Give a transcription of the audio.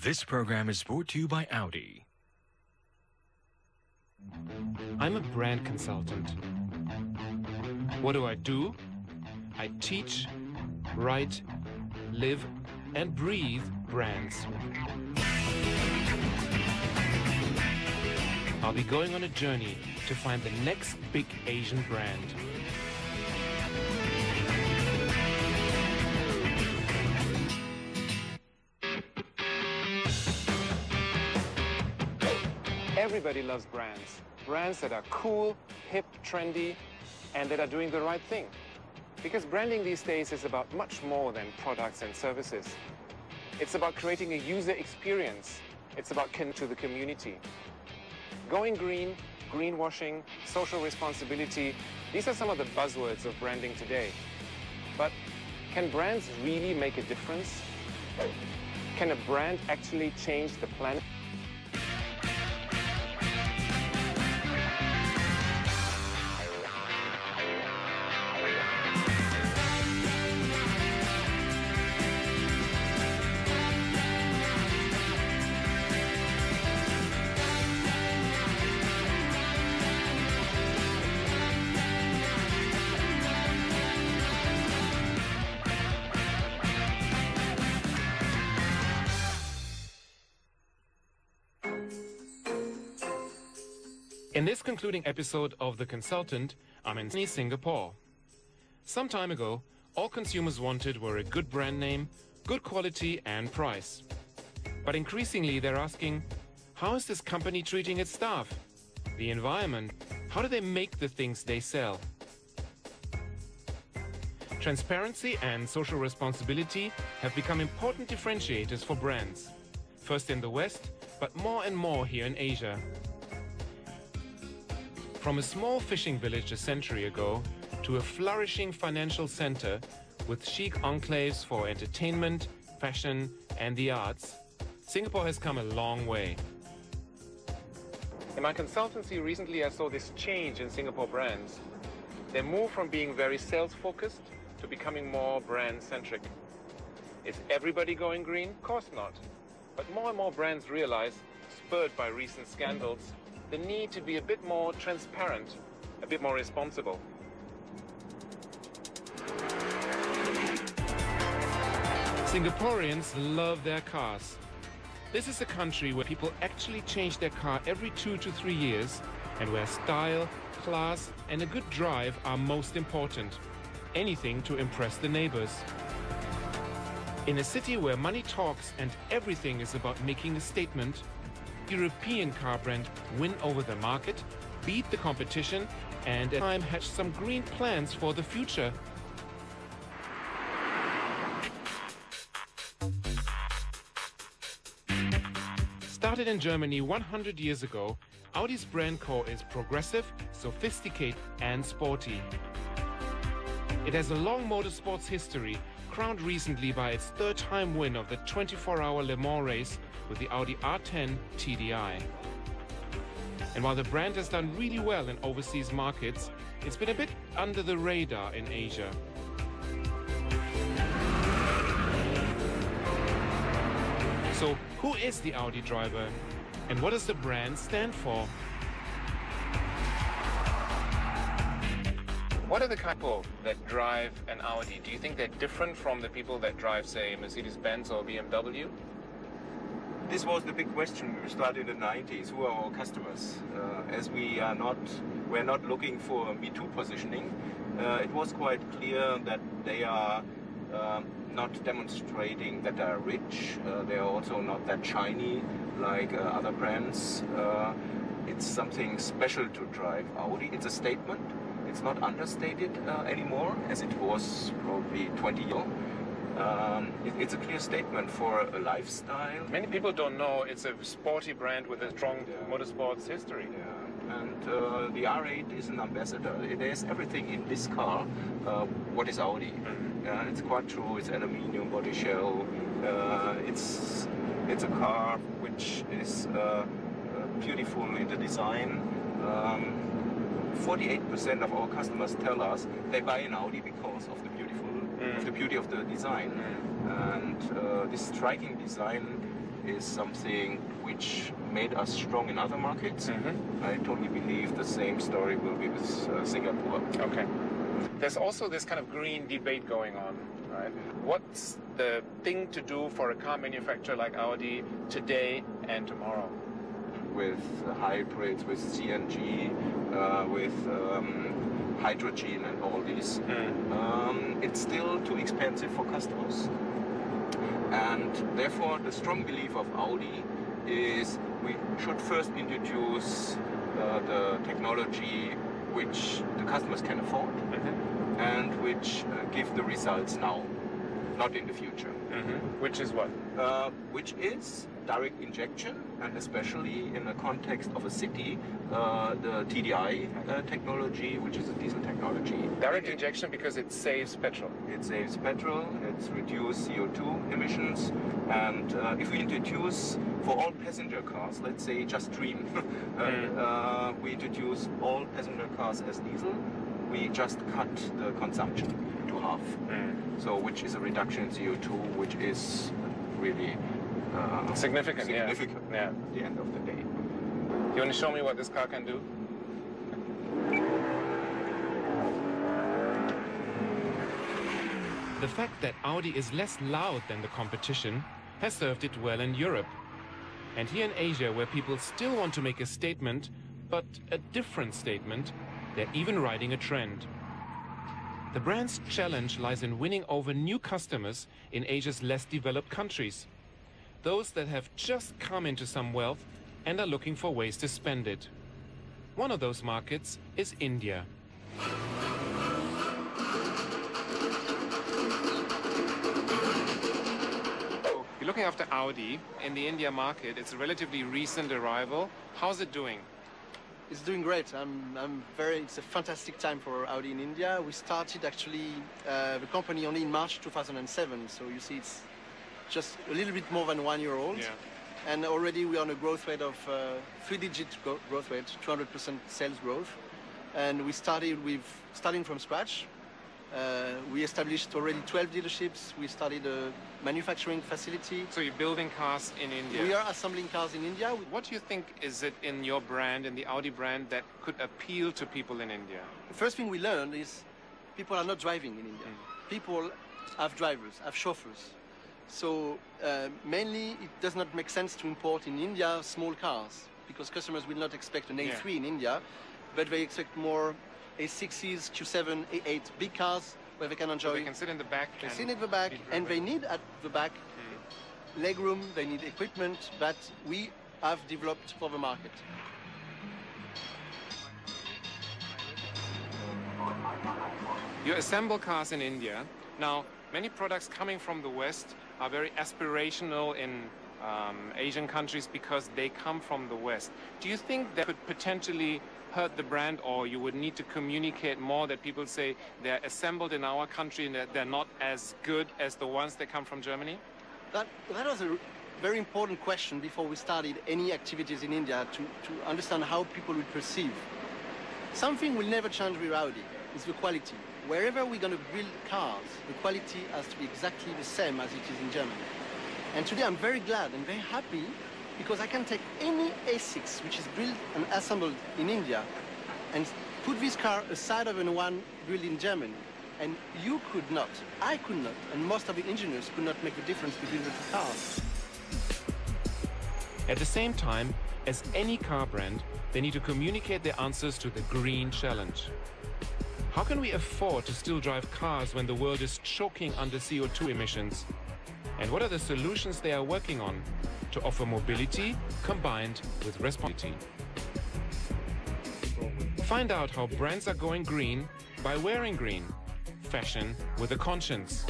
This program is brought to you by Audi. I'm a brand consultant. What do? I teach, write, live, and breathe brands. I'll be going on a journey to find the next big Asian brand. Everybody loves brands. Brands that are cool, hip, trendy, and that are doing the right thing. Because branding these days is about much more than products and services. It's about creating a user experience. It's about connecting to the community. Going green, greenwashing, social responsibility, these are some of the buzzwords of branding today. But can brands really make a difference? Can a brand actually change the planet? In this concluding episode of The Consultant, I'm in Singapore. Some time ago, all consumers wanted were a good brand name, good quality and price. But increasingly they're asking, how is this company treating its staff? The environment? How do they make the things they sell? Transparency and social responsibility have become important differentiators for brands. First in the West, but more and more here in Asia. From a small fishing village a century ago to a flourishing financial center with chic enclaves for entertainment, fashion and the arts, Singapore has come a long way. In my consultancy recently I saw this change in Singapore brands. They moved from being very sales-focused to becoming more brand-centric. Is everybody going green? Of course not. But more and more brands realize, spurred by recent scandals, the need to be a bit more transparent, a bit more responsible. Singaporeans love their cars. This is a country where people actually change their car every 2 to 3 years and where style, class and a good drive are most important. Anything to impress the neighbors. In a city where money talks and everything is about making a statement, European car brand win over the market, beat the competition, and at time hatch some green plans for the future. Started in Germany 100 years ago, Audi's brand core is progressive, sophisticated, and sporty. It has a long motorsports history, crowned recently by its third-time win of the 24-hour Le Mans race with the Audi R10 TDI. And while the brand has done really well in overseas markets, it's been a bit under the radar in Asia. So, who is the Audi driver? And what does the brand stand for? What are the people that drive an Audi? Do you think they're different from the people that drive, say, Mercedes-Benz or BMW? This was the big question when we started in the 90s. Who are our customers? As we're not looking for Me Too positioning, it was quite clear that they are not demonstrating that they are rich. They are also not that shiny like other brands. It's something special to drive Audi. It's a statement. It's not understated anymore, as it was probably 20 years ago. It's a clear statement for a lifestyle. Many people don't know it's a sporty brand with a strong motorsports history. Yeah. And the R8 is an ambassador. There's everything in this car. What is Audi? It's quattro, it's aluminium body shell. It's a car which is beautiful in the design. 48% of our customers tell us they buy an Audi because of the beauty of the design. And this striking design is something which made us strong in other markets. I totally believe the same story will be with Singapore. Okay. There's also this kind of green debate going on, right? What's the thing to do for a car manufacturer like Audi today and tomorrow? With hybrids, with CNG, with hydrogen and all these. It's still too expensive for customers. And therefore the strong belief of Audi is we should first introduce the technology which the customers can afford and which give the results now, not in the future. Which is what? Which is direct injection, and especially in the context of a city, the TDI technology, which is a diesel technology. Direct injection because it saves petrol. It saves petrol, it's reduced CO2 emissions, and if we introduce for all passenger cars, let's say just Dream, we introduce all passenger cars as diesel, we just cut the consumption to half. So which is a reduction in CO2, which is really significant yeah. At the end of the day. You want to show me what this car can do? The fact that Audi is less loud than the competition has served it well in Europe. And here in Asia, where people still want to make a statement, but a different statement, they're even riding a trend. The brand's challenge lies in winning over new customers in Asia's less developed countries. Those that have just come into some wealth and are looking for ways to spend it. One of those markets is India. You're looking after Audi in the India market. It's a relatively recent arrival. How's it doing? It's doing great. It's a fantastic time for Audi in India. We started actually the company only in March 2007. So you see it's just a little bit more than 1 year old. Yeah. And already we're on a growth rate of 3-digit growth rate, 200% sales growth. And we starting from scratch. We established already 12 dealerships. We started a manufacturing facility. So you're building cars in India? We are assembling cars in India. What do you think is it in your brand, in the Audi brand, that could appeal to people in India? The first thing we learned is people are not driving in India. People have drivers, have chauffeurs. So mainly it does not make sense to import in India small cars because customers will not expect an A3 in India, but they expect more A6s, Q7, A8, big cars where they can enjoy. So they can sit in the back. They sit in the back, and they need at the back legroom, they need equipment that we have developed for the market. You assemble cars in India. Now, many products coming from the West are very aspirational in Asian countries because they come from the West. Do you think that could potentially hurt the brand, or you would need to communicate more that people say they're assembled in our country and that they're not as good as the ones that come from Germany? That was a very important question before we started any activities in India to understand how people would perceive. Something will never change with Audi, is the quality. Wherever we're going to build cars, the quality has to be exactly the same as it is in Germany. And today I'm very glad and very happy because I can take any A6 which is built and assembled in India and put this car aside of the one built in Germany. And you could not, I could not, and most of the engineers could not make the difference between the two cars. At the same time, as any car brand, they need to communicate their answers to the green challenge. How can we afford to still drive cars when the world is choking under CO2 emissions? And what are the solutions they are working on to offer mobility combined with responsibility? Find out how brands are going green by wearing green. Fashion with a conscience.